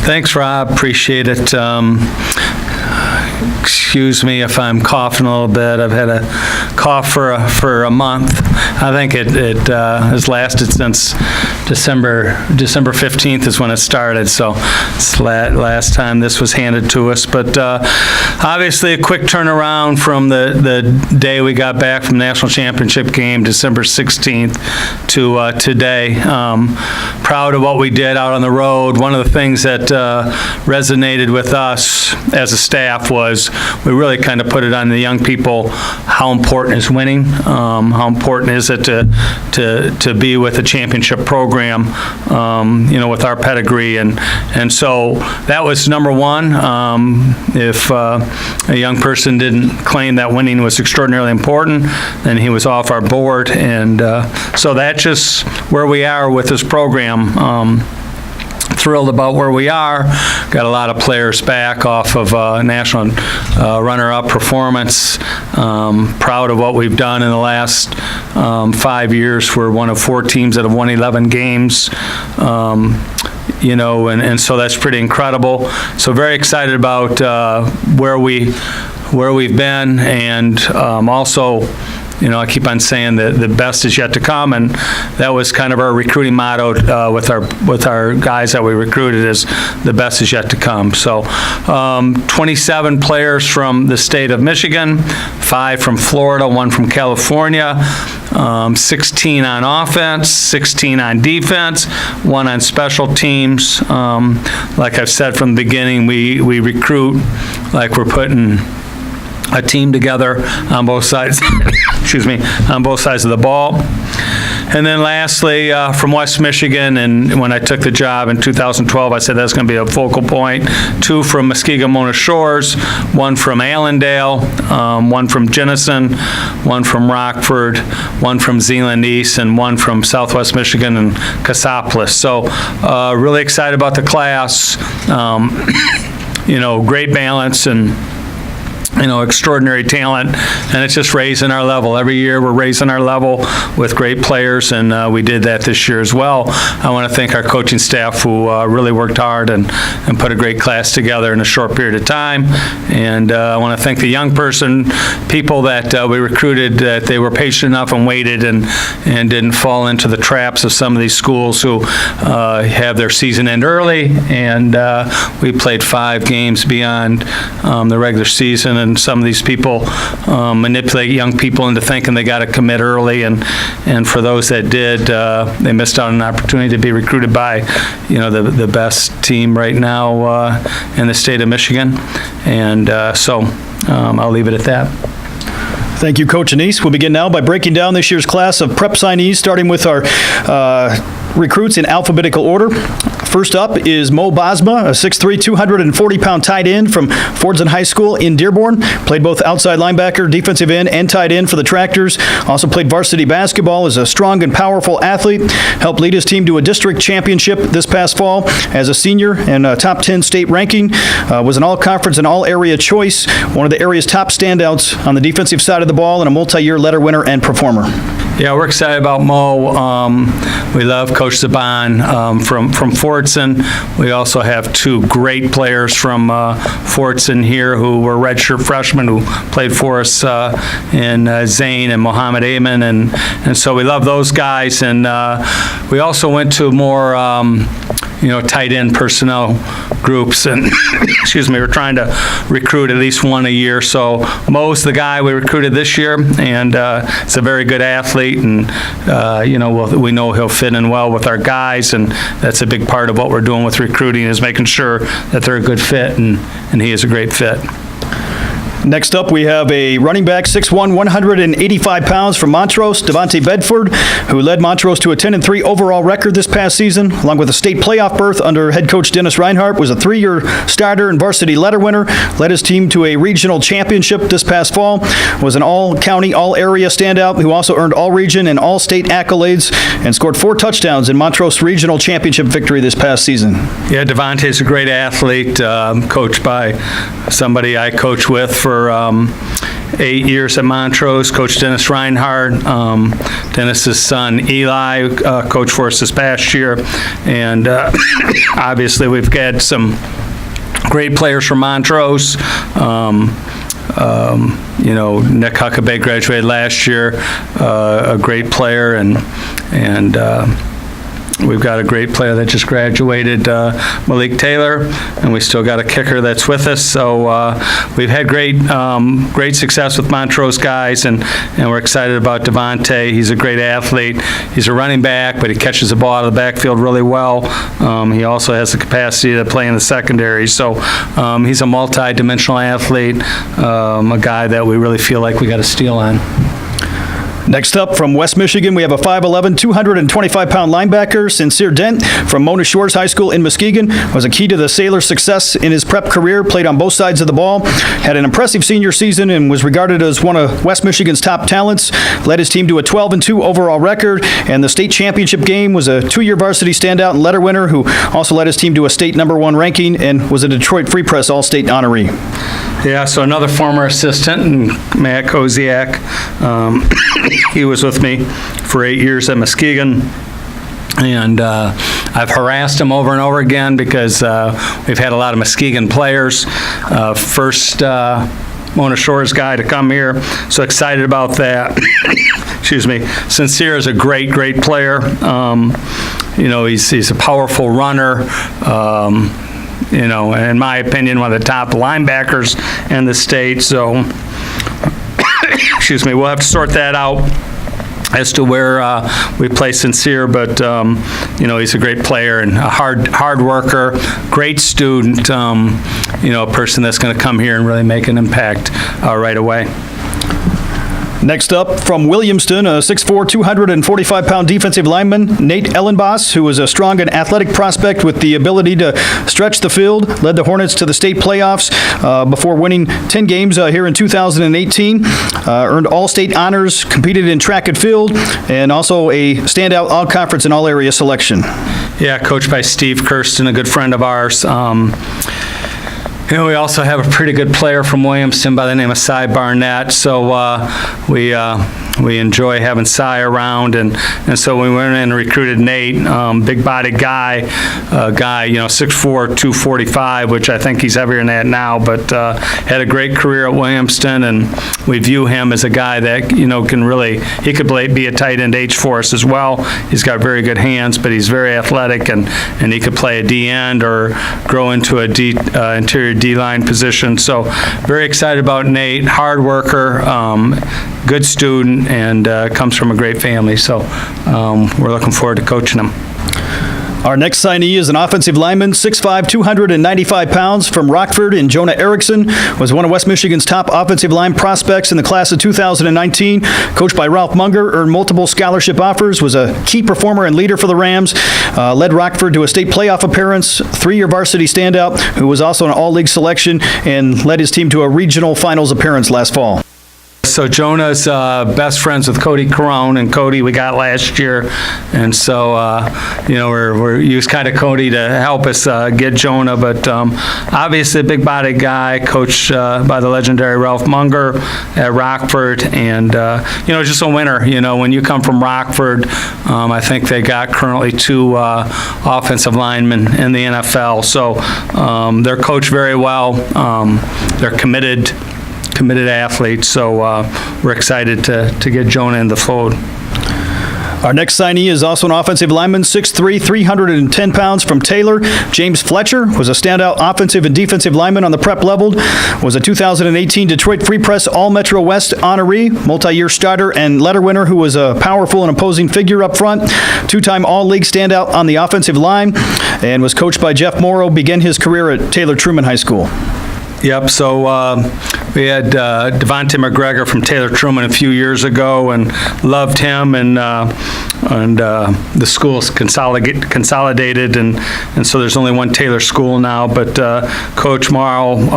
Thanks, Rob. Appreciate it. Excuse me if I'm coughing a little bit. I've had a cough for a month. I think it has lasted since December 15th is when it started. So it's last time this was handed to us. But obviously a quick turnaround from the day we got back from the national championship game, December 16th, to today. Proud of what we did out on the road. One of the things that resonated with us as a staff was we really kind of put it on the young people how important is winning, how important is it to be with a championship program, with our pedigree, and so that was number one. If a young person didn't claim that winning was extraordinarily important, then he was off our board, and so that's just where we are with this program. Thrilled about where we are. Got a lot of players back off of national runner-up performance. Proud of what we've done in the last 5 years. We're one of 4 teams that have won 11 games. And so that's pretty incredible. So very excited about where we've been, and also, I keep on saying that the best is yet to come, and that was kind of our recruiting motto with our guys that we recruited, is the best is yet to come. So 27 players from the state of Michigan, 5 from Florida, 1 from California, 16 on offense, 16 on defense, 1 on special teams. Like I've said from the beginning, we recruit like we're putting a team together on both sides, on both sides of the ball. And then lastly, from West Michigan, and when I took the job in 2012, I said that's going to be a focal point. 2 from Muskego-Mona Shores, 1 from Allendale, 1 from Jenison, 1 from Rockford, 1 from Zeeland East, and 1 from Southwest Michigan and Cassopolis. So really excited about the class. Great balance and extraordinary talent, and it's just raising our level. Every year we're raising our level with great players, and we did that this year as well. I want to thank our coaching staff who really worked hard and put a great class together in a short period of time. And I want to thank the young people that we recruited, that they were patient enough and waited and didn't fall into the traps of some of these schools who have their season end early. And we played 5 games beyond the regular season, and some of these people manipulate young people into thinking they got to commit early, and for those that did, they missed out on an opportunity to be recruited by, the best team right now in the state of Michigan, and so I'll leave it at that. Thank you, Coach Anise. We'll begin now by breaking down this year's class of prep signees, starting with our recruits in alphabetical order. First up is Mo Bosma, a 6'3", 240-pound tight end from Fordson High School in Dearborn. Played both outside linebacker, defensive end, and tight end for the Tractors. Also played varsity basketball, is a strong and powerful athlete. Helped lead his team to a district championship this past fall as a senior and a top 10 state ranking. Was an all-conference and all-area choice. One of the area's top standouts on the defensive side of the ball, and a multi-year letter winner and performer. Yeah, we're excited about Mo. We love Coach Saban from Fordson. We also have 2 great players from Fordson here who were redshirt freshmen who played for us in Zane and Mohammed Amen, and so we love those guys. And we also went to more tight end personnel groups, and we're trying to recruit at least 1 a year. So Mo's the guy we recruited this year, and it's a very good athlete, and we know he'll fit in well with our guys, and that's a big part of what we're doing with recruiting, is making sure that they're a good fit, and he is a great fit. Next up, we have a running back, 6'1", 185 pounds from Montrose, Devontae Bedford, who led Montrose to a 10-3 overall record this past season, along with a state playoff berth under head coach Dennis Reinhardt. Was a 3-year starter and varsity letter winner. Led his team to a regional championship this past fall. Was an all-county, all-area standout who also earned all-region and all-state accolades and scored 4 touchdowns in Montrose regional championship victory this past season. Yeah, Devontae's a great athlete, coached by somebody I coach with for 8 years at Montrose. Coach Dennis Reinhardt, Dennis's son Eli, coached for us this past year. And obviously we've got some great players from Montrose. Nick Huckabee graduated last year, a great player, and we've got a great player that just graduated, Malik Taylor, and we still got a kicker that's with us. So we've had great success with Montrose guys, and we're excited about Devontae. He's a great athlete. He's a running back, but he catches the ball out of the backfield really well. He also has the capacity to play in the secondary. So he's a multi-dimensional athlete, a guy that we really feel like we got a steal on. Next up, from West Michigan, we have a 5'11", 225-pound linebacker. Sincere Dent from Mona Shores High School in Muskegon was a key to the Sailors' success in his prep career, played on both sides of the ball, had an impressive senior season, and was regarded as one of West Michigan's top talents, led his team to a 12-2 overall record, and the state championship game, was a 2-year varsity standout and letter winner who also led his team to a state #1 ranking and was a Detroit Free Press All-State honoree. Yeah, so another former assistant, Matt Koziak. He was with me for 8 years at Muskegon, and I've harassed him over and over again because we've had a lot of Muskegon players. First Mona Shores guy to come here, so excited about that. Excuse me. Sincere is a great player. He's a powerful runner. In my opinion, one of the top linebackers in the state. So, excuse me, we'll have to sort that out as to where we play Sincere, but he's a great player and a hard worker, great student, a person that's going to come here and really make an impact right away. Next up, from Williamston, a 6'4", 245-pound defensive lineman, Nate Ellenboss, who was a strong and athletic prospect with the ability to stretch the field, led the Hornets to the state playoffs before winning 10 games here in 2018, earned all-state honors, competed in track and field, and also a standout all-conference and all-area selection. Yeah, coached by Steve Kirsten, a good friend of ours. We also have a pretty good player from Williamston by the name of Cy Barnett, so we enjoy having Cy around, and so we went in and recruited Nate, big-bodied guy, 6'4", 245, which I think he's heavier than that now, but had a great career at Williamston, and we view him as a guy that, can really, he could be a tight end H for us as well. He's got very good hands, but he's very athletic, and he could play a D end or grow into a interior D-line position. So very excited about Nate, hard worker, good student, and comes from a great family. So we're looking forward to coaching him. Our next signee is an offensive lineman, 6'5", 295 pounds, from Rockford, and Jonah Erickson was one of West Michigan's top offensive line prospects in the class of 2019. Coached by Ralph Munger, earned multiple scholarship offers, was a key performer and leader for the Rams, led Rockford to a state playoff appearance, 3-year varsity standout, who was also an all-league selection, and led his team to a regional finals appearance last fall. So Jonah's best friends with Cody Carone, and Cody we got last year, and so we're used kind of Cody to help us get Jonah, but obviously a big-bodied guy, coached by the legendary Ralph Munger at Rockford, and just a winner. When you come from Rockford, I think they got currently 2 offensive linemen in the NFL, so they're coached very well. They're committed athletes, so we're excited to get Jonah in the fold. Our next signee is also an offensive lineman, 6'3", 310 pounds, from Taylor. James Fletcher was a standout offensive and defensive lineman on the prep level, was a 2018 Detroit Free Press All-Metro West honoree, multi-year starter and letter winner who was a powerful and imposing figure up front, 2-time All-League standout on the offensive line, and was coached by Jeff Morrow, began his career at Taylor Truman High School. Yep, so we had Devontae McGregor from Taylor Truman a few years ago, and loved him, and the school's consolidated, and so there's only one Taylor school now, but Coach Morrow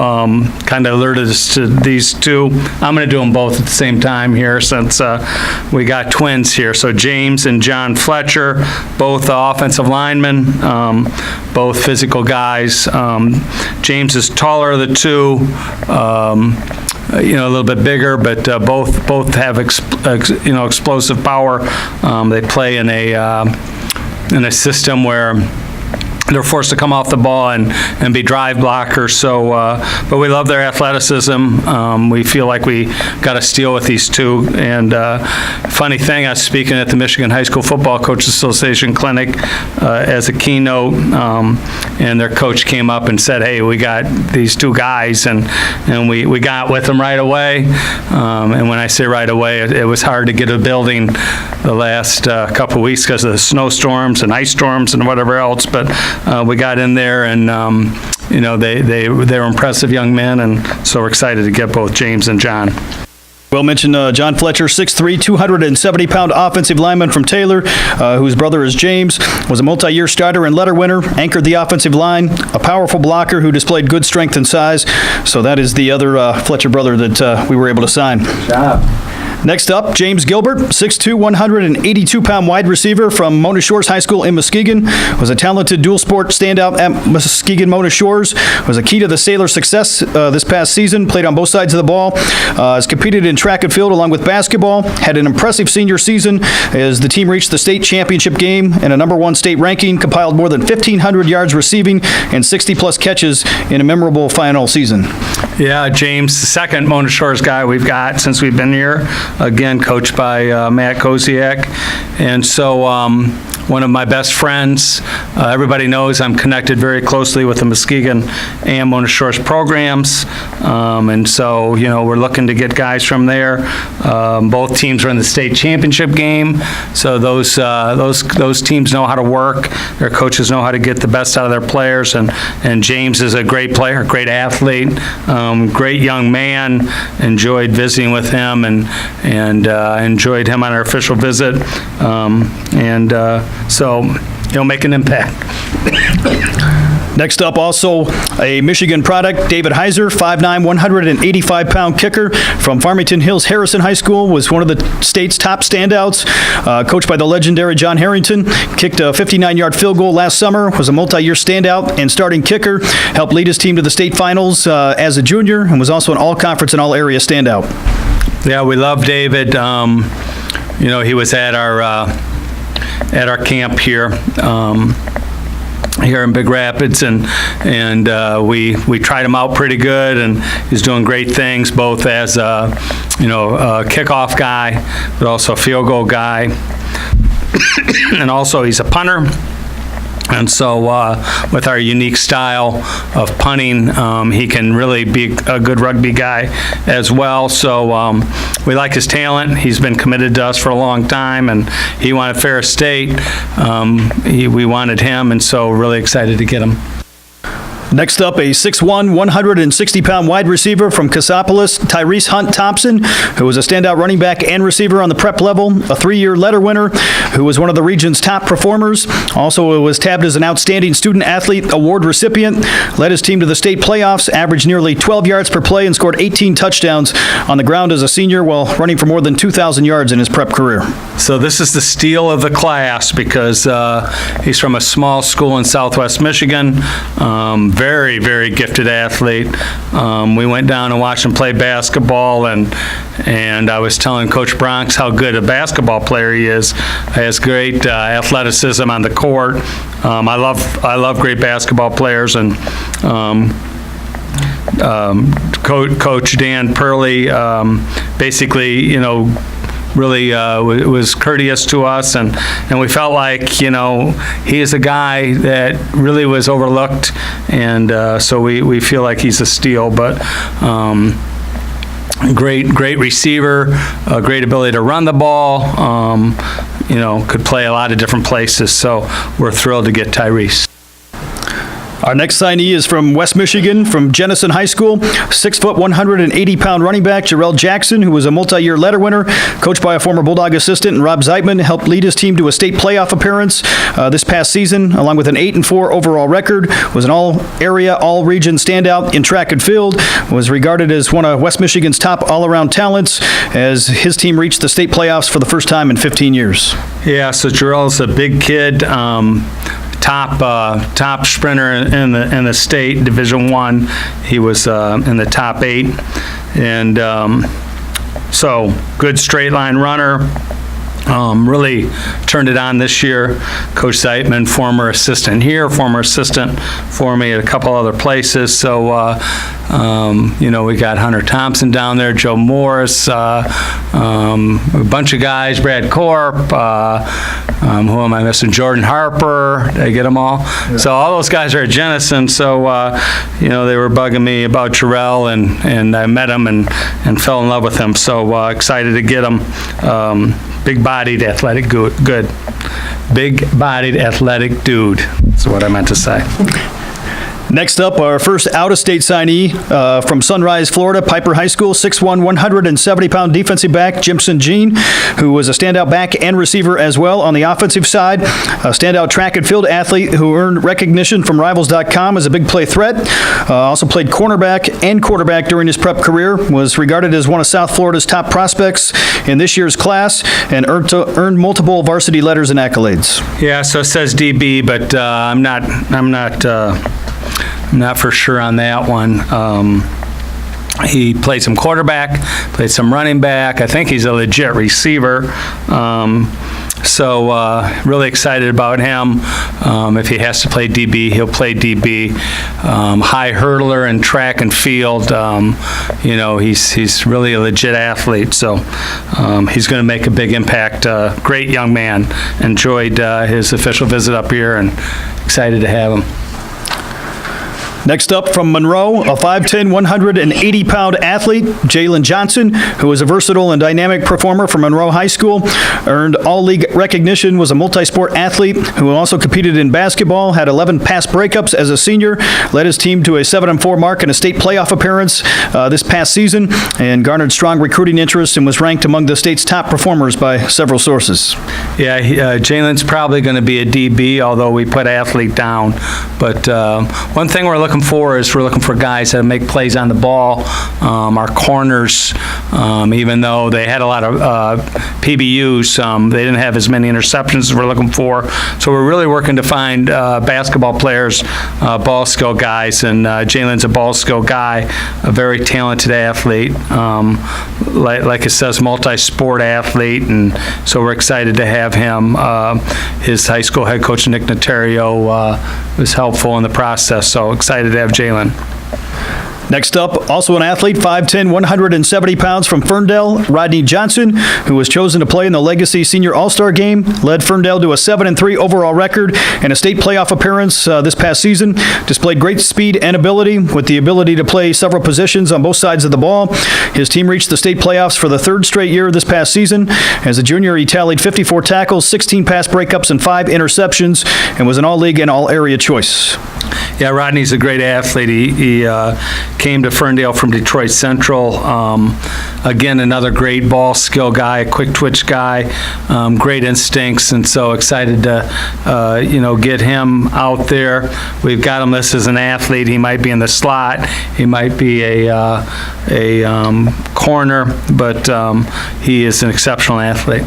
kind of alerted us to these 2. I'm going to do them both at the same time here since we got twins here. So James and John Fletcher, both offensive linemen, both physical guys. James is taller of the 2. a little bit bigger, but both have explosive power. They play in a system where they're forced to come off the ball and be drive blockers. So, but we love their athleticism. We feel like we got a steal with these two. And funny thing, I was speaking at the Michigan High School Football Coaches Association clinic as a keynote, and their coach came up and said, "Hey, we got these two guys," and we got with them right away. And when I say right away, it was hard to get a building the last couple of weeks because of the snowstorms and ice storms and whatever else. But we got in there, and they're impressive young men, and so we're excited to get both James and John. We'll mention John Fletcher, 6'3", 270-pound offensive lineman from Taylor, whose brother is James, was a multi-year starter and letter winner, anchored the offensive line, a powerful blocker who displayed good strength and size. So that is the other Fletcher brother that we were able to sign. Good job. Next up, James Gilbert, 6'2", 182-pound wide receiver from Mona Shores High School in Muskegon, was a talented dual-sport standout at Muskegon Mona Shores, was a key to the Sailors' success this past season, played on both sides of the ball, has competed in track and field along with basketball, had an impressive senior season as the team reached the state championship game and a #1 state ranking, compiled more than 1,500 yards receiving and 60-plus catches in a memorable final season. Yeah, James, the second Mona Shores guy we've got since we've been here. Again, coached by Matt Koziak. And so one of my best friends, everybody knows I'm connected very closely with the Muskegon and Mona Shores programs. And so, we're looking to get guys from there. Both teams are in the state championship game. So those teams know how to work. Their coaches know how to get the best out of their players. And James is a great player, great athlete, great young man. Enjoyed visiting with him and enjoyed him on our official visit. So he'll make an impact. Next up, also a Michigan product, David Heiser, 5'9", 185-pound kicker from Farmington Hills Harrison High School, was one of the state's top standouts, coached by the legendary John Harrington, kicked a 59-yard field goal last summer, was a multi-year standout and starting kicker, helped lead his team to the state finals as a junior, and was also an all-conference and all-area standout. Yeah, we love David. He was at our camp here in Big Rapids, and we tried him out pretty good, and he's doing great things, both as a kickoff guy, but also a field goal guy, and also he's a punter. And so with our unique style of punting, he can really be a good rugby guy as well. So we like his talent. He's been committed to us for a long time, and he wanted Ferris State. We wanted him, and so really excited to get him. Next up, a 6'1", 160-pound wide receiver from Cassopolis, Tyrese Hunt Thompson, who was a standout running back and receiver on the prep level, a 3-year letter winner, who was one of the region's top performers. Also was tabbed as an outstanding student athlete award recipient, led his team to the state playoffs, averaged nearly 12 yards per play, and scored 18 touchdowns on the ground as a senior while running for more than 2,000 yards in his prep career. So this is the steal of the class because he's from a small school in southwest Michigan. Very, very gifted athlete. We went down and watched him play basketball, and I was telling Coach Bronx how good a basketball player he is. He has great athleticism on the court. I love great basketball players, and Coach Dan Purley basically, really was courteous to us, and we felt like, he is a guy that really was overlooked, and so we feel like he's a steal. But great receiver, great ability to run the ball, could play a lot of different places, so we're thrilled to get Tyrese. Our next signee is from West Michigan, from Jenison High School, 6', 180-pound running back Jarrell Jackson, who was a multi-year letter winner, coached by a former Bulldog assistant, and Rob Zeitman, helped lead his team to a state playoff appearance this past season, along with an 8-4 overall record, was an all-area, all-region standout in track and field, was regarded as one of West Michigan's top all-around talents, as his team reached the state playoffs for the first time in 15 years. Yeah, so Jarrell's a big kid, top sprinter in the state, Division I. He was in the top 8. And so good straight line runner. Really turned it on this year. Coach Zeitman, former assistant here, former assistant for me at a couple other places. So, we got Hunter Thompson down there, Joe Morris, a bunch of guys, Brad Corp, who am I missing? Jordan Harper. Did I get them all? Yeah. So all those guys are at Jenison. So, they were bugging me about Jarrell, and I met him and fell in love with him. So excited to get him. Big-bodied, athletic, good. Big-bodied, athletic dude. That's what I meant to say. Next up, our first out-of-state signee from Sunrise, Florida, Piper High School, 6'1", 170-pound defensive back, Jimson Jean, who was a standout back and receiver as well on the offensive side. A standout track and field athlete who earned recognition from Rivals.com as a big play threat. Also played cornerback and quarterback during his prep career. Was regarded as one of South Florida's top prospects in this year's class and earned multiple varsity letters and accolades. Yeah, so it says DB, but I'm not for sure on that one. He played some quarterback, played some running back. I think he's a legit receiver. So really excited about him. If he has to play DB, he'll play DB. High hurdler in track and field. He's really a legit athlete. So he's going to make a big impact. Great young man. Enjoyed his official visit up here and excited to have him. Next up from Monroe, a 5'10", 180-pound athlete, Jalen Johnson, who is a versatile and dynamic performer from Monroe High School, earned all-league recognition, was a multi-sport athlete who also competed in basketball, had 11 pass breakups as a senior, led his team to a 7-4 mark in a state playoff appearance this past season, and garnered strong recruiting interest and was ranked among the state's top performers by several sources. Yeah, Jalen's probably going to be a DB, although we put athlete down. But one thing we're looking for guys that make plays on the ball. Our corners, even though they had a lot of PBUs, they didn't have as many interceptions as we're looking for. So we're really working to find basketball players, ball skill guys, and Jalen's a ball skill guy, a very talented athlete. Like it says, multi-sport athlete, and so we're excited to have him. His high school head coach, Nick Notario, was helpful in the process, so excited to have Jalen. Next up, also an athlete, 5'10", 170 pounds from Ferndale, Rodney Johnson, who was chosen to play in the Legacy Senior All-Star Game, led Ferndale to a 7-3 overall record and a state playoff appearance this past season, displayed great speed and ability with the ability to play several positions on both sides of the ball. His team reached the state playoffs for the third straight year this past season. As a junior, he tallied 54 tackles, 16 pass breakups, and 5 interceptions, and was an all-league and all-area choice. Yeah, Rodney's a great athlete. He came to Ferndale from Detroit Central. Again, another great ball skill guy, a quick twitch guy, great instincts, and so excited to get him out there. We've got him listed as an athlete. He might be in the slot. He might be a corner, but he is an exceptional athlete.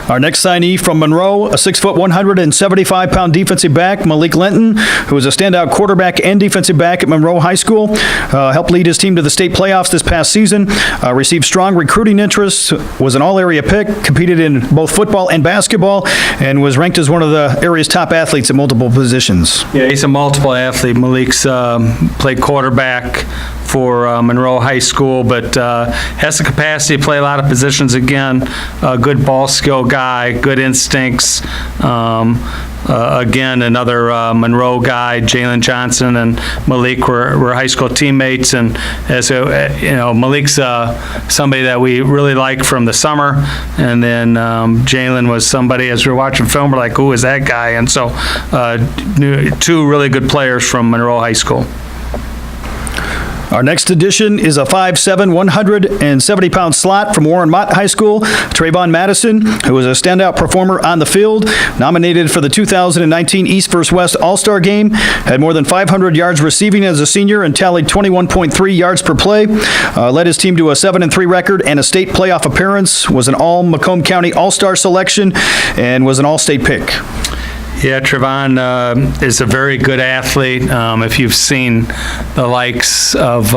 Our next signee from Monroe, a 6', 175-pound defensive back, Malik Linton, who is a standout quarterback and defensive back at Monroe High School, helped lead his team to the state playoffs this past season, received strong recruiting interest, was an all-area pick, competed in both football and basketball, and was ranked as one of the area's top athletes at multiple positions. Yeah, he's a multiple athlete. Malik's played quarterback for Monroe High School, but has the capacity to play a lot of positions again. A good ball skill guy, good instincts. Again, another Monroe guy, Jalen Johnson and Malik were high school teammates, and as Malik's somebody that we really like from the summer, and then Jalen was somebody, as we were watching film, we're like, who is that guy? And so 2 really good players from Monroe High School. Our next addition is a 5'7", 170-pound slot from Warren Mott High School, Trayvon Madison, who was a standout performer on the field, nominated for the 2019 East vs. West All-Star Game, had more than 500 yards receiving as a senior and tallied 21.3 yards per play, led his team to a 7-3 record and a state playoff appearance, was an all-Macomb County All-Star selection, and was an all-state pick. Yeah, Trevon is a very good athlete. If you've seen the likes of,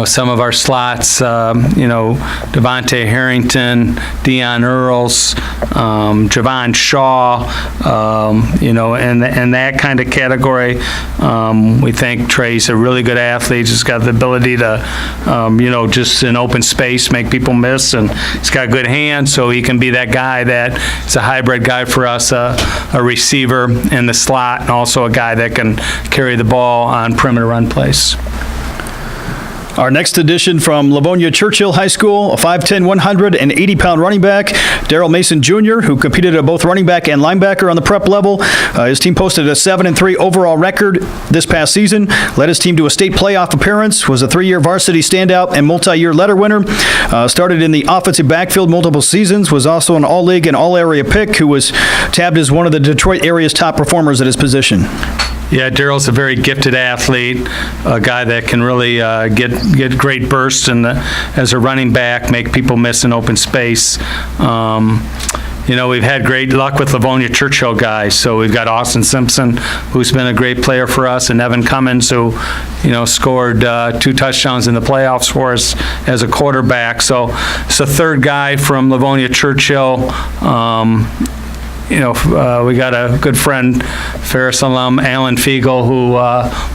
some of our slots, Devontae Harrington, Deion Earls, Javon Shaw, in that kind of category, we think Trey's a really good athlete. He's got the ability to, just in open space, make people miss, and he's got good hands, so he can be that guy that is a hybrid guy for us, a receiver in the slot, and also a guy that can carry the ball on perimeter run plays. Our next addition from Livonia Churchill High School, a 5'10", 180-pound running back, Daryl Mason Jr., who competed at both running back and linebacker on the prep level. His team posted a 7-3 overall record this past season, led his team to a state playoff appearance, was a 3-year varsity standout and multi-year letter winner, started in the offensive backfield multiple seasons, was also an all-league and all-area pick, who was tabbed as one of the Detroit area's top performers at his position. Yeah, Daryl's a very gifted athlete, a guy that can really get great bursts as a running back, make people miss in open space. We've had great luck with Livonia Churchill guys. So we've got Austin Simpson, who's been a great player for us, and Evan Cummins, who, scored 2 touchdowns in the playoffs for us as a quarterback. So it's a third guy from Livonia Churchill. We got a good friend, Ferris alum, Alan Fiegel, who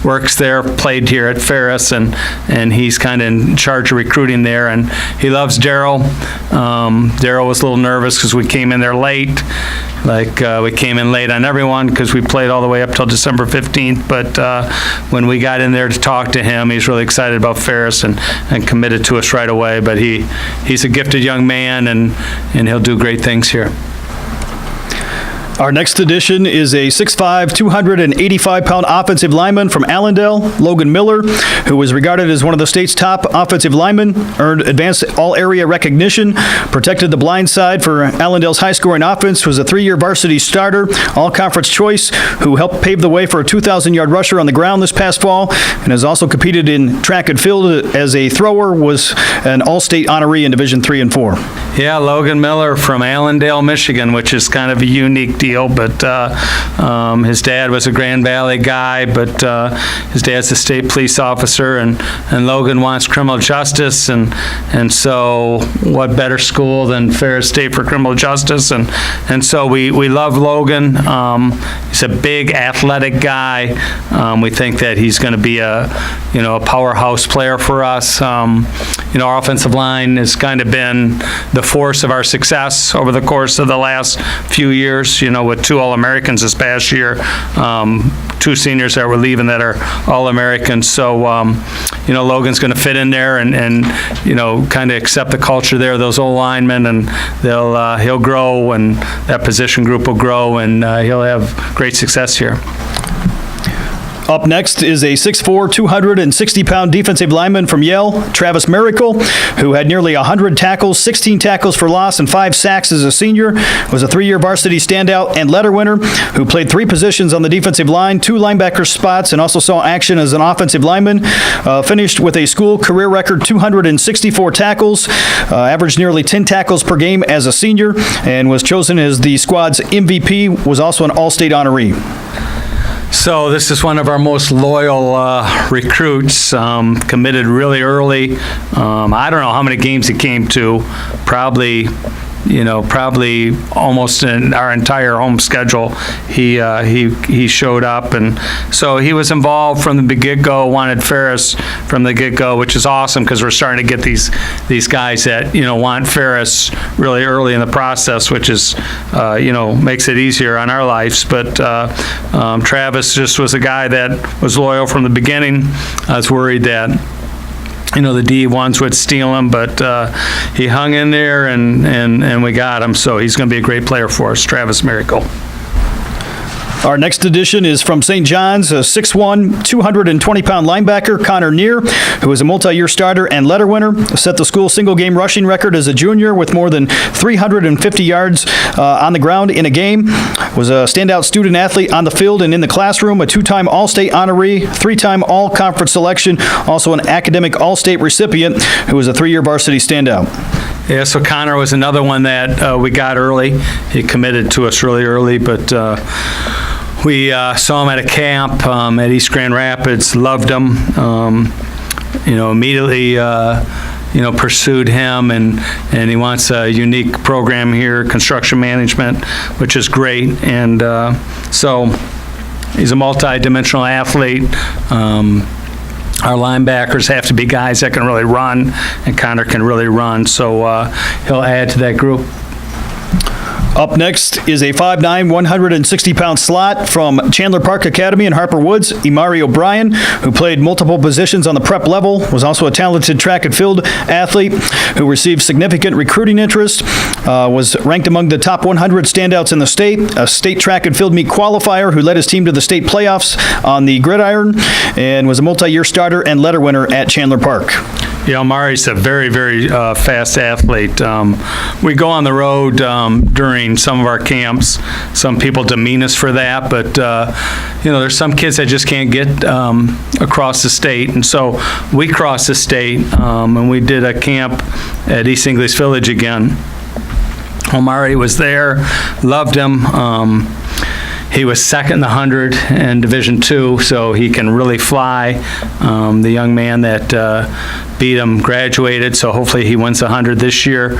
works there, played here at Ferris, and he's kind of in charge of recruiting there, and he loves Daryl. Daryl was a little nervous because we came in there late. We came in late on everyone because we played all the way up till December 15th, but when we got in there to talk to him, he's really excited about Ferris and committed to us right away, but he's a gifted young man, and he'll do great things here. Our next addition is a 6'5", 285-pound offensive lineman from Allendale, Logan Miller, who was regarded as one of the state's top offensive linemen, earned advanced all-area recognition, protected the blind side for Allendale's high-scoring offense, was a 3-year varsity starter, all-conference choice, who helped pave the way for a 2,000-yard rusher on the ground this past fall, and has also competed in track and field as a thrower, was an all-state honoree in Division III and IV. Yeah, Logan Miller from Allendale, Michigan, which is kind of a unique deal, but his dad was a Grand Valley guy, but his dad's a state police officer, and Logan wants criminal justice, and so what better school than Ferris State for criminal justice, and so we love Logan. He's a big athletic guy. We think that he's going to be a powerhouse player for us. Our offensive line has kind of been the force of our success over the course of the last few years, with 2 All-Americans this past year, 2 seniors that were leaving that are All-Americans. So, Logan's going to fit in there and kind of accept the culture there, those old linemen, and he'll grow, and that position group will grow, and he'll have great success here. Up next is a 6'4", 260-pound defensive lineman from Yale, Travis Miracle, who had nearly 100 tackles, 16 tackles for loss, and 5 sacks as a senior, was a 3-year varsity standout and letter winner, who played 3 positions on the defensive line, 2 linebacker spots, and also saw action as an offensive lineman. Finished with a school career record 264 tackles, averaged nearly 10 tackles per game as a senior, and was chosen as the squad's MVP, was also an all-state honoree. So this is one of our most loyal recruits, committed really early. I don't know how many games he came to, probably almost in our entire home schedule. He showed up, and so he was involved from the get-go, wanted Ferris from the get-go, which is awesome because we're starting to get these guys that want Ferris really early in the process, which is makes it easier on our lives. But Travis just was a guy that was loyal from the beginning. I was worried that the D1s would steal him, but he hung in there, and we got him. So he's going to be a great player for us, Travis Miracle. Our next addition is from St. John's, a 6'1", 220-pound linebacker, Connor Neer, who is a multi-year starter and letter winner, set the school single-game rushing record as a junior with more than 350 yards on the ground in a game, was a standout student-athlete on the field and in the classroom, a 2-time All-State honoree, 3-time All-Conference selection, also an academic All-State recipient, who was a 3-year varsity standout. Yeah, so Connor was another one that we got early. He committed to us really early, but we saw him at a camp at East Grand Rapids, loved him, immediately pursued him, and he wants a unique program here, construction management, which is great. And so he's a multi-dimensional athlete. Our linebackers have to be guys that can really run, and Connor can really run, so he'll add to that group. Up next is a 5'9", 160-pound slot from Chandler Park Academy in Harper Woods, Imari O'Brien, who played multiple positions on the prep level, was also a talented track and field athlete who received significant recruiting interest, was ranked among the top 100 standouts in the state, a state track and field meet qualifier who led his team to the state playoffs on the gridiron, and was a multi-year starter and letter winner at Chandler Park. Yeah, Omari's a very, very fast athlete. We go on the road during some of our camps. Some people demean us for that, but there's some kids that just can't get across the state, and so we crossed the state, and we did a camp at East English Village again. Omari was there, loved him. He was second in the 100 in Division II, so he can really fly. The young man that beat him graduated, so hopefully he wins the 100 this year.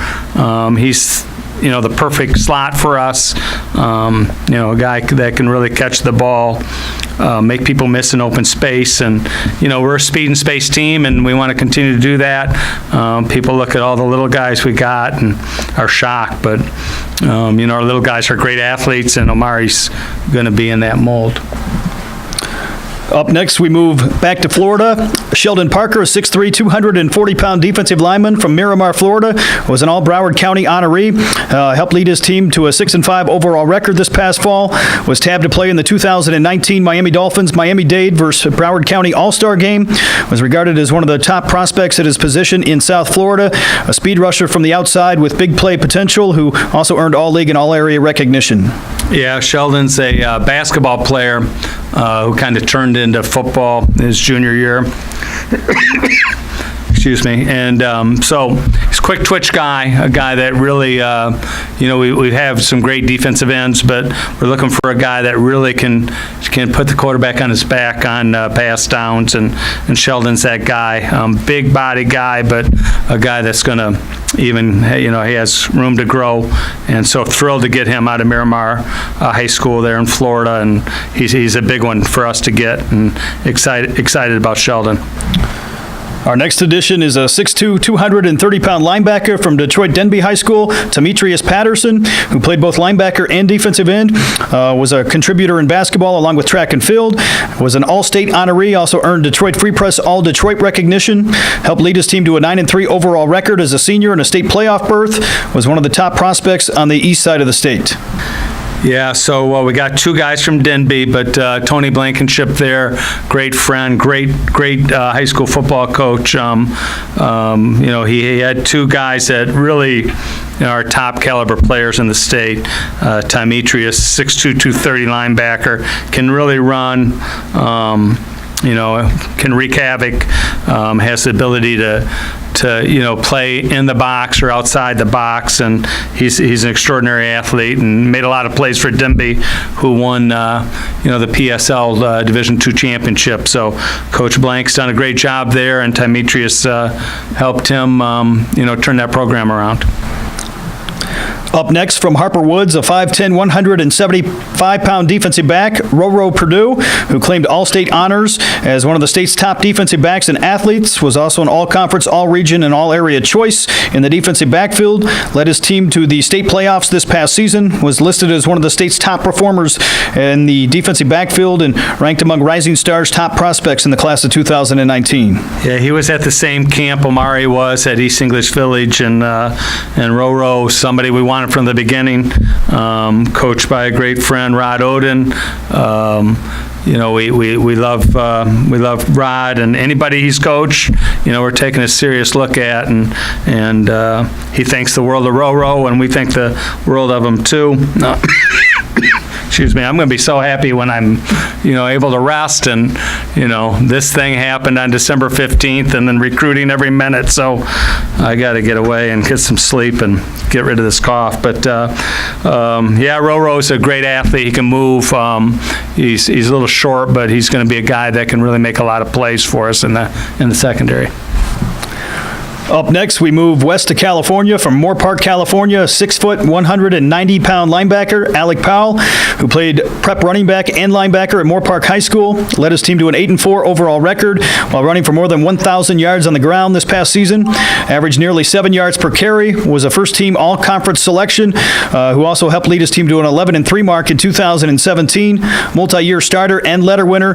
He's the perfect slot for us. A guy that can really catch the ball, make people miss in open space, and we're a speed and space team, and we want to continue to do that. People look at all the little guys we got and are shocked, but our little guys are great athletes, and Omari's going to be in that mold. Up next, we move back to Florida. Sheldon Parker, a 6'3", 240-pound defensive lineman from Miramar, Florida, was an All-Broward County honoree, helped lead his team to a 6-5 overall record this past fall, was tabbed to play in the 2019 Miami Dolphins Miami-Dade versus Broward County All-Star game, was regarded as one of the top prospects at his position in South Florida, a speed rusher from the outside with big play potential who also earned all-league and all-area recognition. Yeah, Sheldon's a basketball player who kind of turned into football his junior year. Excuse me. And so he's a quick twitch guy, a guy that really, we have some great defensive ends, but we're looking for a guy that really can put the quarterback on his back on pass downs, and Sheldon's that guy. Big body guy, but a guy that's going to even, he has room to grow, and so thrilled to get him out of Miramar High School there in Florida, and he's a big one for us to get, and excited about Sheldon. Our next addition is a 6'2", 230-pound linebacker from Detroit Denby High School, Demetrius Patterson, who played both linebacker and defensive end, was a contributor in basketball along with track and field, was an All-State honoree, also earned Detroit Free Press All-Detroit recognition, helped lead his team to a 9-3 overall record as a senior and a state playoff berth, was one of the top prospects on the east side of the state. Yeah, so we got two guys from Denby, but Tony Blankenship there, great friend, great high school football coach. He had two guys that really are top caliber players in the state. Demetrius, 6'2", 230 linebacker, can really run. Can wreak havoc, has the ability to play in the box or outside the box, and he's an extraordinary athlete and made a lot of plays for Denby, who won the PSL Division II championship. So Coach Blank's done a great job there, and Demetrius helped him turn that program around. Up next from Harper Woods, a 5'10", 175-pound defensive back, Roro Purdue, who claimed All-State honors as one of the state's top defensive backs and athletes, was also an All-Conference, All-Region, and All-Area choice in the defensive backfield, led his team to the state playoffs this past season, was listed as one of the state's top performers in the defensive backfield, and ranked among Rising Stars' top prospects in the class of 2019. Yeah, he was at the same camp Omari was at East English Village, and Roro, somebody we wanted from the beginning, coached by a great friend, Rod Oden. We love Rod, and anybody he's coached, we're taking a serious look at, and he thinks the world of Roro, and we think the world of him too. I'm going to be so happy when I'm, able to rest. And, this thing happened on December 15th and then recruiting every minute. So I got to get away and get some sleep and get rid of this cough. But, Roro's a great athlete. He can move. He's a little short, but he's going to be a guy that can really make a lot of plays for us in the secondary. Up next, we move west to California from Moore Park, California. 6 foot, 190-pound linebacker Alec Powell, who played prep running back and linebacker at Moore Park High School, led his team to an 8-4 overall record while running for more than 1,000 yards on the ground this past season. Averaged nearly 7 yards per carry. Was a first-team all-conference selection, who also helped lead his team to an 11-3 mark in 2017. Multi-year starter and letter winner,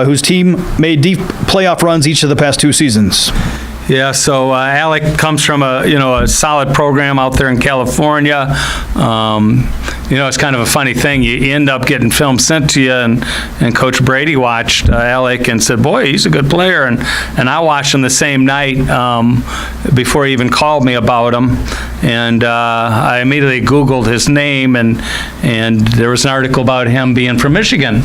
whose team made deep playoff runs each of the past 2 seasons. Yeah, so Alec comes from a solid program out there in California. It's kind of a funny thing. You end up getting film sent to you, and Coach Brady watched Alec and said, boy, he's a good player. And I watched him the same night before he even called me about him. And I immediately Googled his name, and there was an article about him being from Michigan.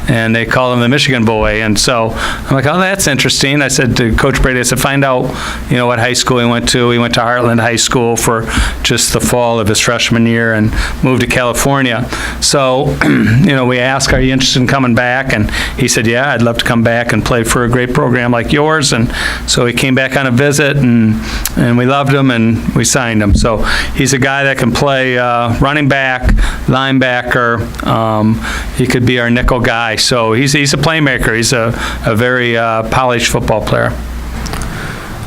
And they call him the Michigan boy. And so I'm like, oh, that's interesting. I said to Coach Brady, find out, what high school he went to. He went to Heartland High School for just the fall of his freshman year and moved to California. So, we asked, are you interested in coming back? And he said, yeah, I'd love to come back and play for a great program like yours. And so he came back on a visit, and we loved him, and we signed him. So he's a guy that can play running back, linebacker. He could be our nickel guy. So he's a playmaker. He's a very polished football player.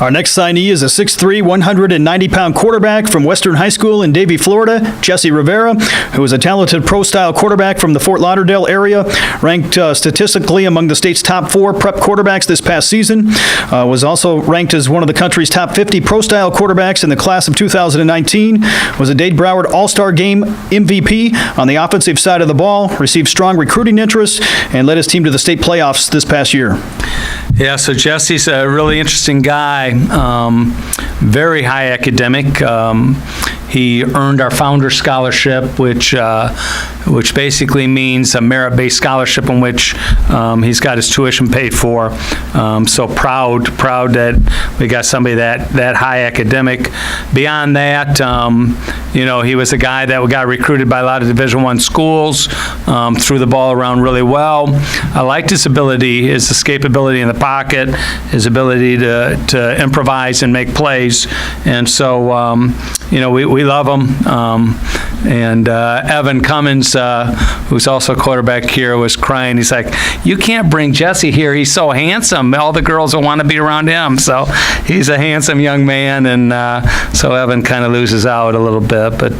Our next signee is a 6'3", 190-pound quarterback from Western High School in Davie, Florida, Jesse Rivera, who is a talented pro-style quarterback from the Fort Lauderdale area, ranked statistically among the state's top 4 prep quarterbacks this past season, was also ranked as one of the country's top 50 pro-style quarterbacks in the class of 2019, was a Dade Broward All-Star Game MVP on the offensive side of the ball, received strong recruiting interest, and led his team to the state playoffs this past year. Yeah, so Jesse's a really interesting guy, very high academic. He earned our Founder Scholarship, which basically means a merit-based scholarship in which he's got his tuition paid for. So proud that we got somebody that high academic. Beyond that, he was a guy that got recruited by a lot of Division I schools, threw the ball around really well. I liked his ability, his escapability in the pocket, his ability to improvise and make plays. And so, we love him. And Evan Cummins, who's also a quarterback here, was crying. He's like, you can't bring Jesse here. He's so handsome. All the girls will want to be around him. So he's a handsome young man, and so Evan kind of loses out a little bit. But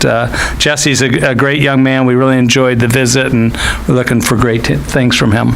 Jesse's a great young man. We really enjoyed the visit, and we're looking for great things from him.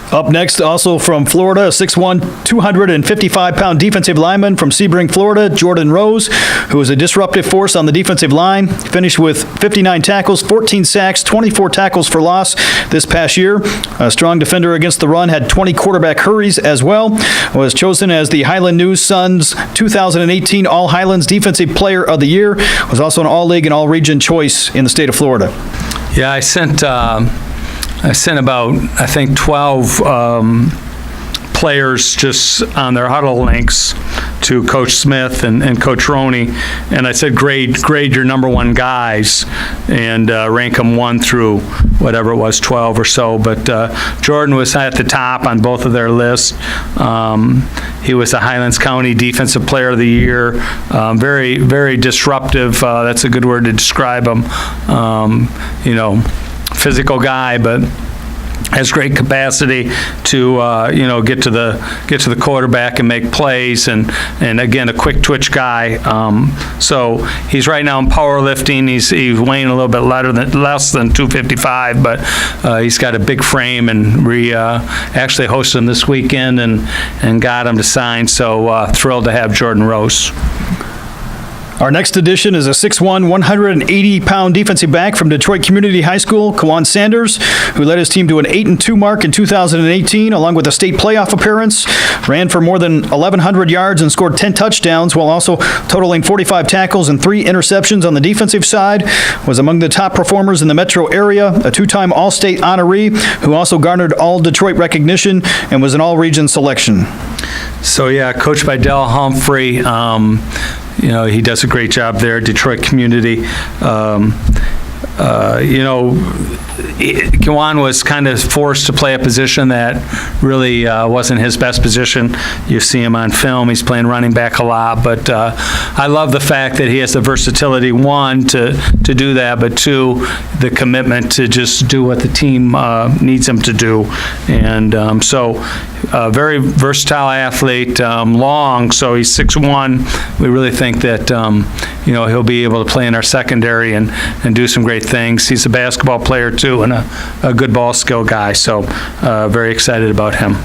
Up next, also from Florida, a 6'1", 255-pound defensive lineman from Sebring, Florida, Jordan Rose, who is a disruptive force on the defensive line. Finished with 59 tackles, 14 sacks, 24 tackles for loss this past year. A strong defender against the run, had 20 quarterback hurries as well. Was chosen as the Highland News Sun's 2018 All-Highlands Defensive Player of the Year. Was also an All-League and All-Region choice in the state of Florida. Yeah, I sent about, I think, 12 players just on their huddle links to Coach Smith and Coach Roney, and I said, grade your number 1 guys and rank them 1 through whatever it was, 12 or so. But Jordan was at the top on both of their lists. He was the Highlands County Defensive Player of the Year. Very, very disruptive. That's a good word to describe him. Physical guy, but has great capacity to get to the quarterback and make plays, and again, a quick twitch guy. So he's right now in powerlifting. He's weighing a little bit less than 255, but he's got a big frame, and we actually hosted him this weekend and got him to sign. So thrilled to have Jordan Rose. Our next addition is a 6'1", 180-pound defensive back from Detroit Community High School, Kawan Sanders, who led his team to an 8-2 mark in 2018, along with a state playoff appearance, ran for more than 1,100 yards and scored 10 touchdowns, while also totaling 45 tackles and 3 interceptions on the defensive side, was among the top performers in the metro area, a 2-time All-State honoree, who also garnered All-Detroit recognition and was an All-Region selection. So, yeah, coached by Del Humphrey. He does a great job there, Detroit Community. Kawan was kind of forced to play a position that really wasn't his best position. You see him on film, he's playing running back a lot, but I love the fact that he has the versatility, one, to do that, but two, the commitment to just do what the team needs him to do. And very versatile athlete, long, so he's 6'1". We really think that he'll be able to play in our secondary and do some great things. He's a basketball player too, and a good ball skill guy, so very excited about him.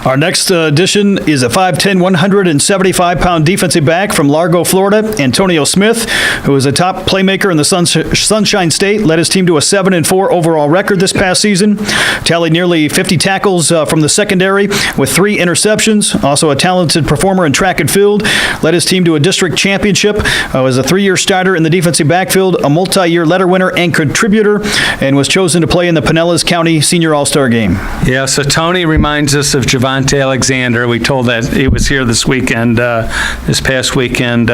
Our next addition is a 5'10", 175-pound defensive back from Largo, Florida, Antonio Smith, who is a top playmaker in the Sunshine State, led his team to a 7-4 overall record this past season, tallied nearly 50 tackles from the secondary with 3 interceptions, also a talented performer in track and field, led his team to a district championship, was a 3-year starter in the defensive backfield, a multi-year letter winner and contributor, and was chosen to play in the Pinellas County Senior All-Star Game. Yeah, so Tony reminds us of Javante Alexander. We told that he was here this weekend, this past weekend.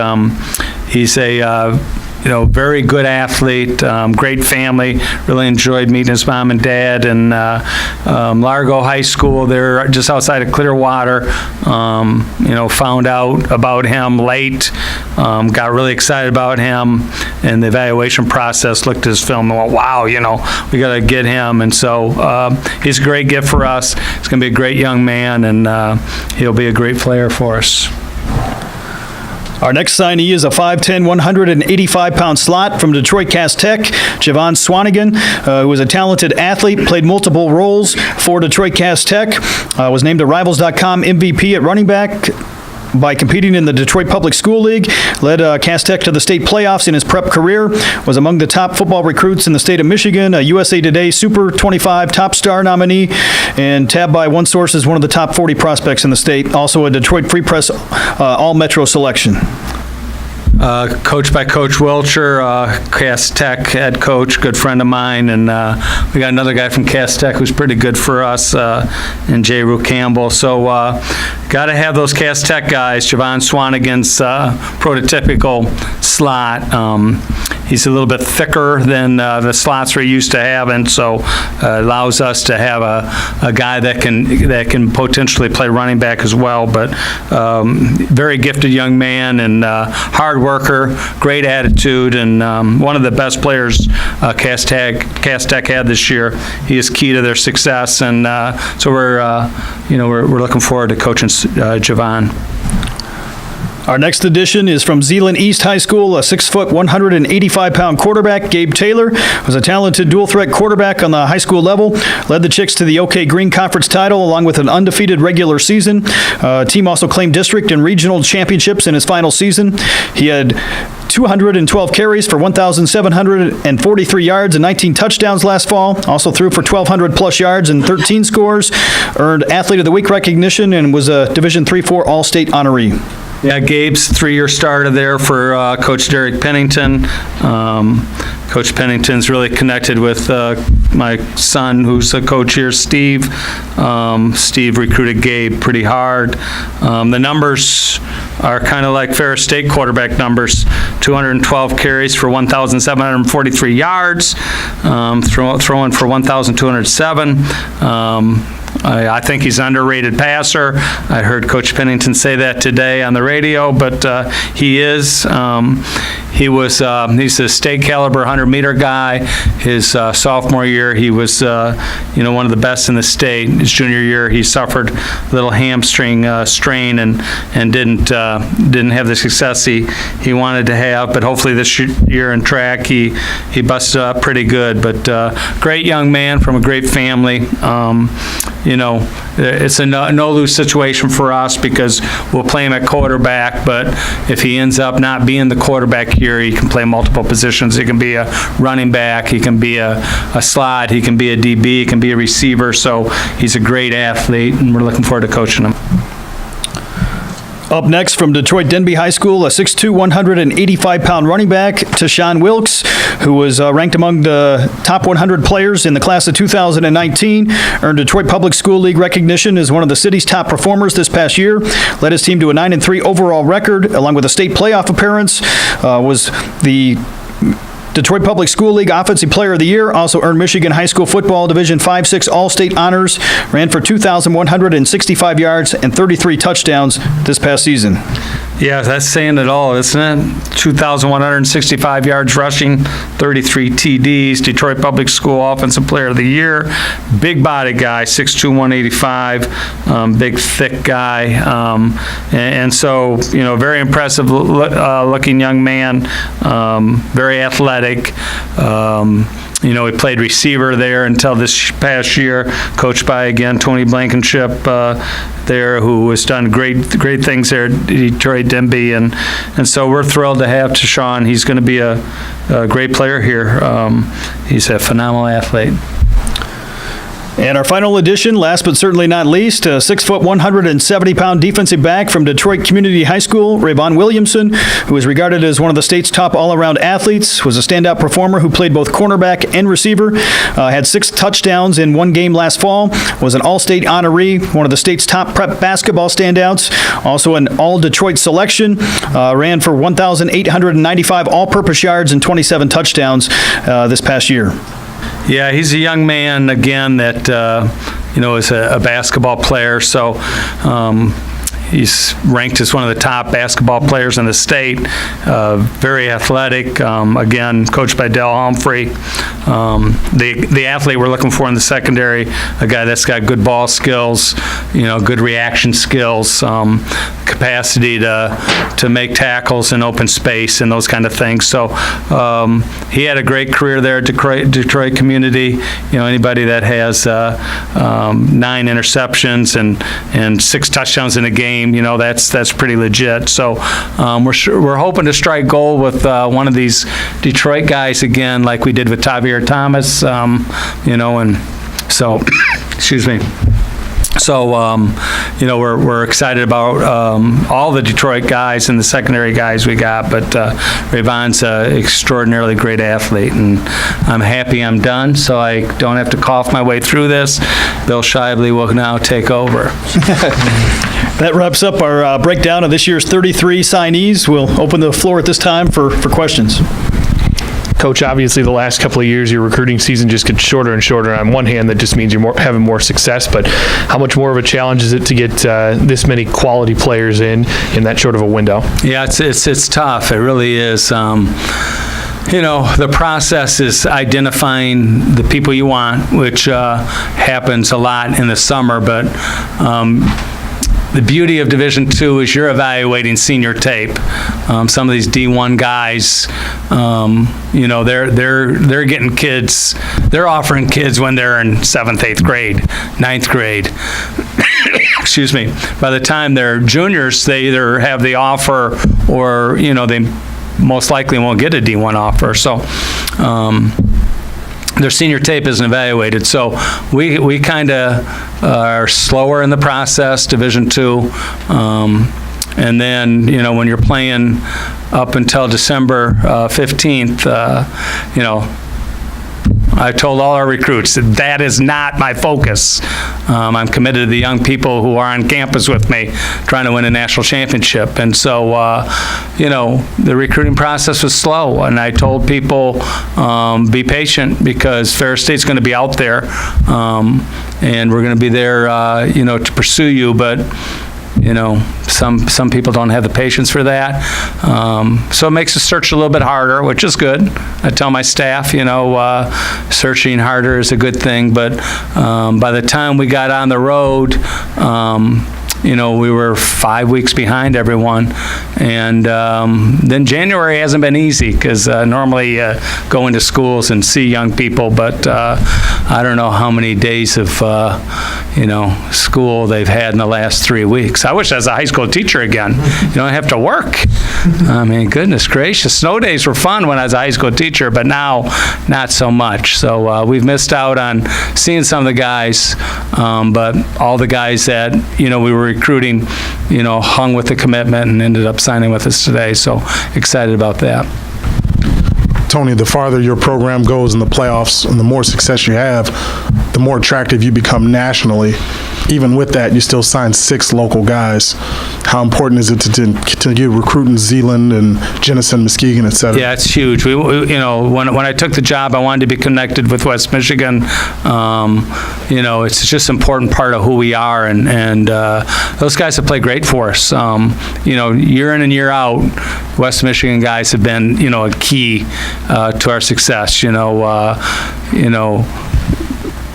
He's a very good athlete, great family. Really enjoyed meeting his mom and dad. And Largo High School, they're just outside of Clearwater. Found out about him late. Got really excited about him. And the evaluation process, looked at his film and went, wow, we got to get him. And so he's a great gift for us. He's going to be a great young man, and he'll be a great player for us. Our next signee is a 5'10", 185-pound slot from Detroit Cass Tech, Javon Swanigan, who was a talented athlete, played multiple roles for Detroit Cass Tech, was named a Rivals.com MVP at running back by competing in the Detroit Public School League, led Cass Tech to the state playoffs in his prep career, was among the top football recruits in the state of Michigan, a USA Today Super 25 top star nominee, and tabbed by one source as one of the top 40 prospects in the state, also a Detroit Free Press All-Metro selection. Coached by Coach Wilcher, Cass Tech head coach, good friend of mine, and we got another guy from Cass Tech who's pretty good for us, and J. Rue Campbell. So got to have those Cass Tech guys. Javon Swanigan's prototypical slot. He's a little bit thicker than the slots we're used to having, so allows us to have a guy that can potentially play running back as well. But very gifted young man and hard worker, great attitude, and one of the best players Cass Tech had this year. He is key to their success, and so we're looking forward to coaching Javon. Our next addition is from Zeeland East High School, a 6', 185-pound quarterback, Gabe Taylor, was a talented dual-threat quarterback on the high school level, led the Chicks to the OK Green Conference title along with an undefeated regular season. Team also claimed district and regional championships in his final season. He had 212 carries for 1,743 yards and 19 touchdowns last fall. Also threw for 1,200-plus yards and 13 scores. Earned Athlete of the Week recognition and was a Division III-IV All-State honoree. Yeah, Gabe's 3-year starter there for Coach Derek Pennington. Coach Pennington's really connected with my son, who's a coach here, Steve. Steve recruited Gabe pretty hard. The numbers are kind of like Ferris State quarterback numbers: 212 carries for 1,743 yards, throwing for 1,207. I think he's an underrated passer. I heard Coach Pennington say that today on the radio, but he is. He's a state caliber 100-meter guy. His sophomore year, he was one of the best in the state. His junior year, he suffered a little hamstring strain and didn't have the success he wanted to have. But hopefully this year in track, he busted up pretty good. But great young man from a great family. it's a no-lose situation for us because we'll play him at quarterback, but if he ends up not being the quarterback here, he can play multiple positions. He can be a running back, he can be a slot, he can be a DB, he can be a receiver, so he's a great athlete, and we're looking forward to coaching him. Up next from Detroit Denby High School, a 6'2", 185-pound running back, Tashawn Wilkes, who was ranked among the top 100 players in the class of 2019, earned Detroit Public School League recognition as one of the city's top performers this past year, led his team to a 9-3 overall record, along with a state playoff appearance, was the Detroit Public School League Offensive Player of the Year, also earned Michigan High School Football Division 5-6 All-State honors, ran for 2,165 yards and 33 touchdowns this past season. Yeah, that's saying it all, isn't it? 2,165 yards rushing, 33 TDs, Detroit Public School Offensive Player of the Year, big body guy, 6'2", 185, big, thick guy, and so, very impressive looking young man, very athletic. He played receiver there until this past year, coached by, again, Tony Blankenship there, who has done great things there at Detroit Denby, and so we're thrilled to have Tashawn. He's going to be a great player here. He's a phenomenal athlete. And our final addition, last but certainly not least, a 6', 170-pound defensive back from Detroit Community High School, Rayvon Williamson, who is regarded as one of the state's top all-around athletes, was a standout performer who played both cornerback and receiver, had 6 touchdowns in one game last fall, was an all-state honoree, one of the state's top prep basketball standouts, also an all-Detroit selection, ran for 1,895 all-purpose yards and 27 touchdowns this past year. Yeah, he's a young man, again, that, is a basketball player, so he's ranked as one of the top basketball players in the state, very athletic, again, coached by Del Humphrey. The athlete we're looking for in the secondary, a guy that's got good ball skills, good reaction skills, capacity to make tackles in open space and those kind of things. So he had a great career there at Detroit Community. Anybody that has 9 interceptions and 6 touchdowns in a game, that's pretty legit. So we're hoping to strike gold with one of these Detroit guys again, like we did with Tavier Thomas, and so, excuse me. So, we're excited about all the Detroit guys and the secondary guys we got, but Rayvon's an extraordinarily great athlete, and I'm happy I'm done, so I don't have to cough my way through this. Bill Shively will now take over. That wraps up our breakdown of this year's 33 signees. We'll open the floor at this time for questions. Coach, obviously the last couple of years, your recruiting season just gets shorter and shorter. On one hand, that just means you're having more success, but how much more of a challenge is it to get this many quality players in that short of a window? Yeah, it's tough. It really is. The process is identifying the people you want, which happens a lot in the summer, but the beauty of Division II is you're evaluating senior tape. Some of these D1 guys, they're getting kids. They're offering kids when they're in 7th, 8th grade, 9th grade. Excuse me. By the time they're juniors, they either have the offer or they most likely won't get a D1 offer. So their senior tape isn't evaluated, so we kind of are slower in the process, Division II, and then when you're playing up until December 15th, I told all our recruits that is not my focus. I'm committed to the young people who are on campus with me trying to win a national championship. And so, the recruiting process was slow. And I told people, be patient because Ferris State's going to be out there. And we're going to be there, to pursue you. But some people don't have the patience for that. So it makes the search a little bit harder, which is good. I tell my staff, searching harder is a good thing. But by the time we got on the road, we were 5 weeks behind everyone. And then January hasn't been easy because normally go into schools and see young people, but I don't know how many days of, school they've had in the last 3 weeks. I wish I was a high school teacher again. You don't have to work. I mean, goodness gracious. Snow days were fun when I was a high school teacher, but now not so much. So we've missed out on seeing some of the guys, but all the guys that, we were recruiting, hung with the commitment and ended up signing with us today. So excited about that. Tony, the farther your program goes in the playoffs and the more success you have, the more attractive you become nationally. Even with that, you still sign 6 local guys. How important is it to get recruiting Zeeland and Jenison, Muskegon, et cetera? Yeah, it's huge. We when I took the job, I wanted to be connected with West Michigan. It's just an important part of who we are, and those guys have played great for us. Year in and year out, West Michigan guys have been, a key to our success.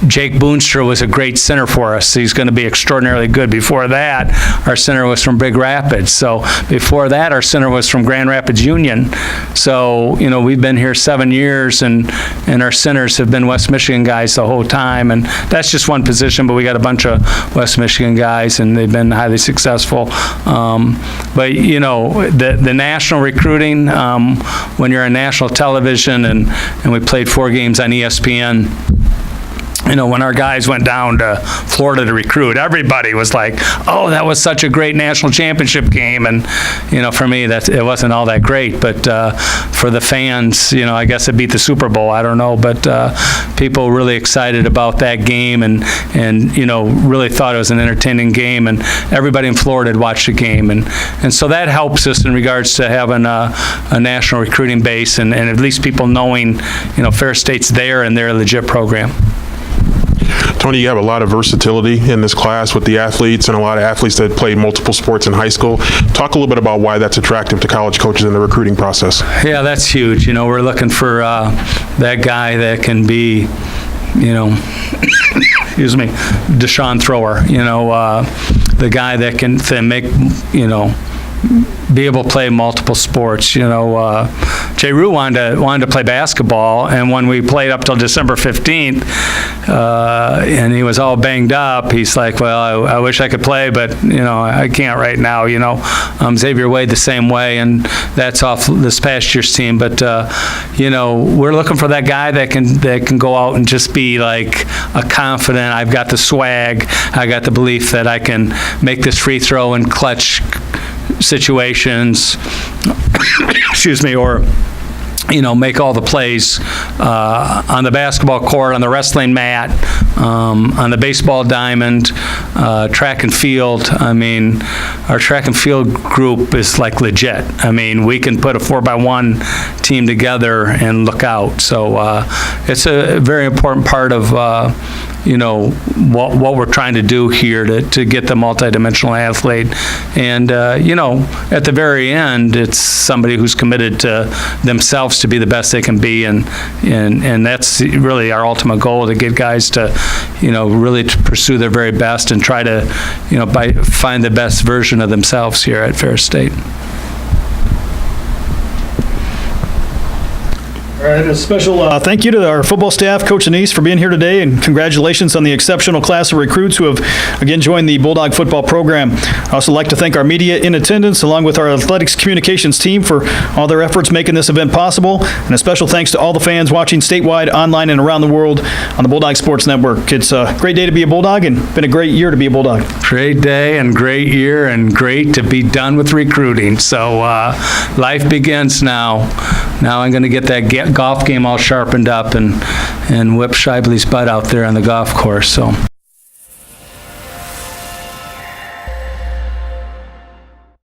Jake Boonstra was a great center for us. He's going to be extraordinarily good. Before that, our center was from Big Rapids. So before that, our center was from Grand Rapids Union. So, we've been here 7 years, and our centers have been West Michigan guys the whole time. And that's just one position, but we got a bunch of West Michigan guys, and they've been highly successful. But, the national recruiting, when you're on national television, and we played 4 games on ESPN, when our guys went down to Florida to recruit, everybody was like, oh, that was such a great national championship game. And, for me, it wasn't all that great. But for the fans, I guess it beat the Super Bowl. I don't know. But people were really excited about that game and really thought it was an entertaining game. And everybody in Florida had watched the game. And so that helps us in regards to having a national recruiting base and at least people knowing, Ferris State's there and they're a legit program. Tony, you have a lot of versatility in this class with the athletes and a lot of athletes that played multiple sports in high school. Talk a little bit about why that's attractive to college coaches in the recruiting process. Yeah, that's huge. We're looking for that guy that can be, excuse me, Deshaun Thrower, the guy that can make, be able to play multiple sports. Jay Rue wanted to play basketball, and when we played up till December 15th, and he was all banged up, he's like, well, I wish I could play, but I can't right now. Xavier Wade the same way, and that's off this past year's team. But we're looking for that guy that can go out and just be like a confident. I've got the swag. I got the belief that I can make this free throw and clutch situations, excuse me, or make all the plays on the basketball court, on the wrestling mat, on the baseball diamond, track and field. I mean, our track and field group is like legit. I mean, we can put a 4x1 team together and look out. So it's a very important part of what we're trying to do here to get the multidimensional athlete. And, at the very end, it's somebody who's committed to themselves to be the best they can be. And that's really our ultimate goal, to get guys to, really to pursue their very best and try to, find the best version of themselves here at Ferris State. All right, a special thank you to our football staff, Coach Signee, for being here today, and congratulations on the exceptional class of recruits who have again joined the Bulldog football program. I also like to thank our media in attendance, along with our athletics communications team, for all their efforts making this event possible, and a special thanks to all the fans watching statewide, online, and around the world on the Bulldog Sports Network. It's a great day to be a Bulldog, and been a great year to be a Bulldog. Great day and great year, and great to be done with recruiting. So life begins now. Now I'm going to get that golf game all sharpened up and whip Shively's butt out there on the golf course. So.